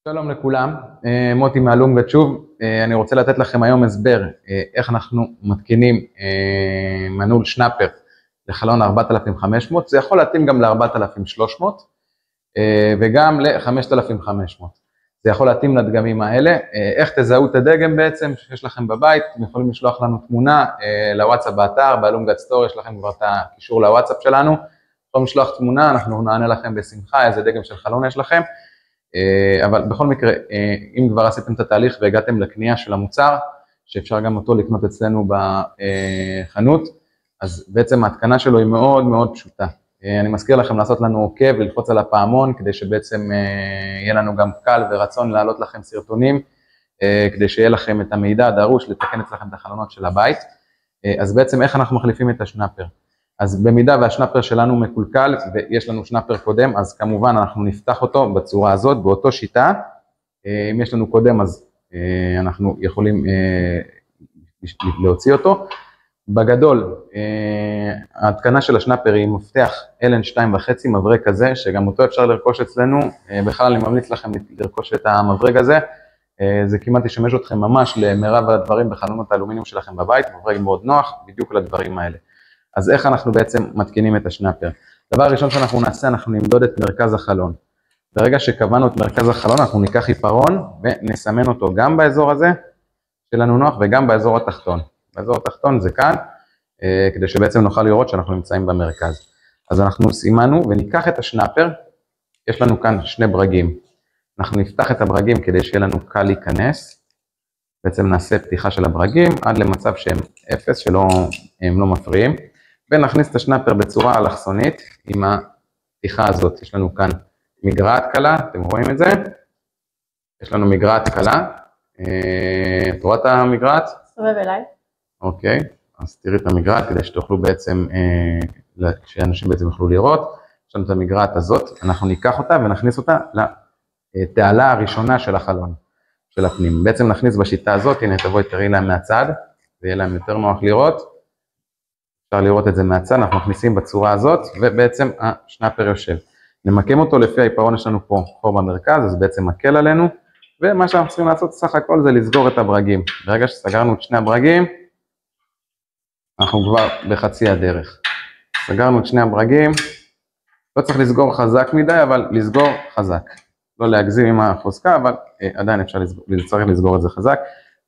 שלום לכולם, מוטי מאלונגה שוב. אני רוצה לתת לכם היום הסבר איך אנחנו מתקינים מנעול שנאפר לחלון 4500, זה יכול להתאים גם ל-4300 וגם ל-5500, זה יכול להתאים לדגמים האלה. איך תזהו את הדגם בעצם שיש לכם בבית? אתם יכולים לשלוח לנו תמונה לוואטסאפ באתר, באלונגה סטורי, יש לכם כבר את הקישור לוואטסאפ שלנו, יכולים לשלוח תמונה, אנחנו נענה לכם בשמחה איזה דגם של חלון יש לכם. אבל בכל מקרה, אם כבר עשיתם את התהליך והגעתם לקנייה של המוצר, שאפשר גם אותו לקנות אצלנו בחנות, אז בעצם ההתקנה שלו היא מאוד מאוד פשוטה. אני מזכיר לכם לעשות לנו עוקב וללחוץ על הפעמון, כדי שבעצם יהיה לנו גם קל ורצון להעלות לכם סרטונים, כדי שיהיה לכם את המידע הדרוש לתקן אצלכם את החלונות של הבית. אז בעצם איך אנחנו מחליפים את השנאפר? אז במידה והשנאפר שלנו מקולקל ויש לנו שנאפר קודם, אז כמובן אנחנו נפתח אותו בצורה הזאת, באותו שיטה. אם יש לנו קודם אז אנחנו יכולים להוציא אותו. בגדול, ההתקנה של השנאפר היא מפתח אלן 2.5 מברג כזה, שגם אותו אפשר לרכוש אצלנו. בכלל אני ממליץ לכם לרכוש את המברג הזה, זה כמעט ישמש אתכם ממש למרב הדברים בחלונות האלומיניום שלכם בבית, מברג מאוד נוח בדיוק לדברים האלה. אז איך אנחנו בעצם מתקינים את השנאפר? דבר ראשון שאנחנו נעשה, אנחנו נמדוד את מרכז החלון. ברגע שקבענו את מרכז החלון, אנחנו ניקח עיפרון ונסמן אותו גם באזור הזה שלנו נוח וגם באזור התחתון. באזור התחתון זה כאן, כדי שבעצם נוכל לראות שאנחנו נמצאים במרכז. אז אנחנו סימנו וניקח את השנאפר, יש לנו כאן שני ברגים. אנחנו נפתח את הברגים כדי שיהיה לנו קל להיכנס. בעצם נעשה פתיחה של הברגים עד למצב שהם 0, שהם לא מפריעים. ונכניס את השנאפר בצורה אלכסונית עם הפתיחה הזאת. יש לנו כאן מגרעת קלה, אתם רואים את זה? יש לנו מגרעת קלה. את רואה את המגרעת? סובב אליי. אוקיי, אז תראי את המגרעת כדי שתוכלו בעצם, שאנשים בעצם יוכלו לראות. יש לנו את המגרעת הזאת, אנחנו ניקח אותה ונכניס אותה לתעלה הראשונה של החלון, של הפנים. בעצם נכניס בשיטה הזאת, הנה תראי להם מהצד, זה יהיה להם יותר נוח לראות. אפשר לראות את זה מהצד, אנחנו מכניסים בצורה הזאת, ובעצם השנאפר יושב. נמקם אותו לפי העיפרון, יש לנו פה חור במרכז, אז בעצם מקל עלינו, ומה שאנחנו צריכים לעשות סך הכל זה לסגור את הברגים. ברגע שסגרנו את שני הברגים, אנחנו כבר בחצי הדרך. סגרנו את שני הברגים, לא צריך לסגור חזק מדי, אבל לסגור חזק. לא להגזים עם החוזקה, אבל עדיין אפשר צריך לסגור את זה חזק.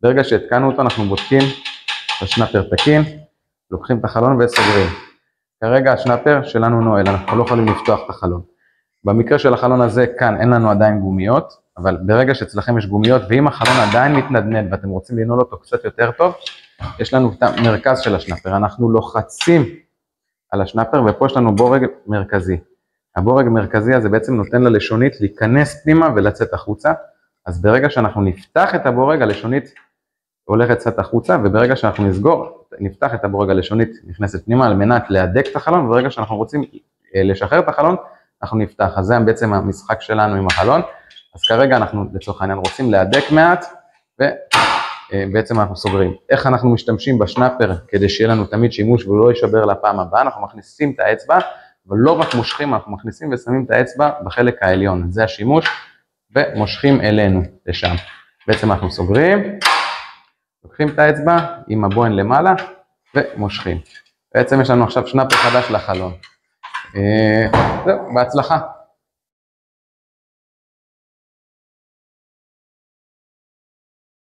ברגע שהתקנו אותו, אנחנו בודקים את השנאפר תקין, לוקחים את החלון וסוגרים. כרגע השנאפר שלנו נועל, אנחנו לא יכולים לפתוח את החלון. במקרה של החלון הזה כאן אין לנו עדיין גומיות, אבל ברגע שאצלכם יש גומיות, ואם החלון עדיין מתנדנד ואתם רוצים לנעול אותו קצת יותר טוב, יש לנו את המרכז של השנאפר, אנחנו לוחצים על השנאפר ופה יש לנו בורג מרכזי. הבורג המרכזי הזה בעצם נותן ללשונית להיכנס פנימה ולצאת החוצה, אז ברגע שאנחנו נפתח את הבורג, הלשונית הולכת לצאת החוצה, וברגע שאנחנו נפתח את הבורג, הלשונית נכנסת פנימה על מנת להדק את החלון, וברגע שאנחנו רוצים לשחרר את החלון, אנחנו נפתח. אז זה בעצם המשחק שלנו עם החלון. אז כרגע אנחנו לצורך העניין רוצים להדק מעט, ובעצם אנחנו סוגרים. איך אנחנו משתמשים בשנאפר כדי שיהיה לנו תמיד שימוש ולא יישבר לפעם הבאה? אנחנו מכניסים את האצבע, אבל לא רק מושכים, אנחנו מכניסים ושמים את האצבע בחלק העליון. זה השימוש, ומושכים אלינו לשם. בעצם אנחנו סוגרים, לוקחים את האצבע עם הבוהן למעלה ומושכים. בעצם יש לנו עכשיו שנאפר חדש לחלון. זהו, בהצלחה.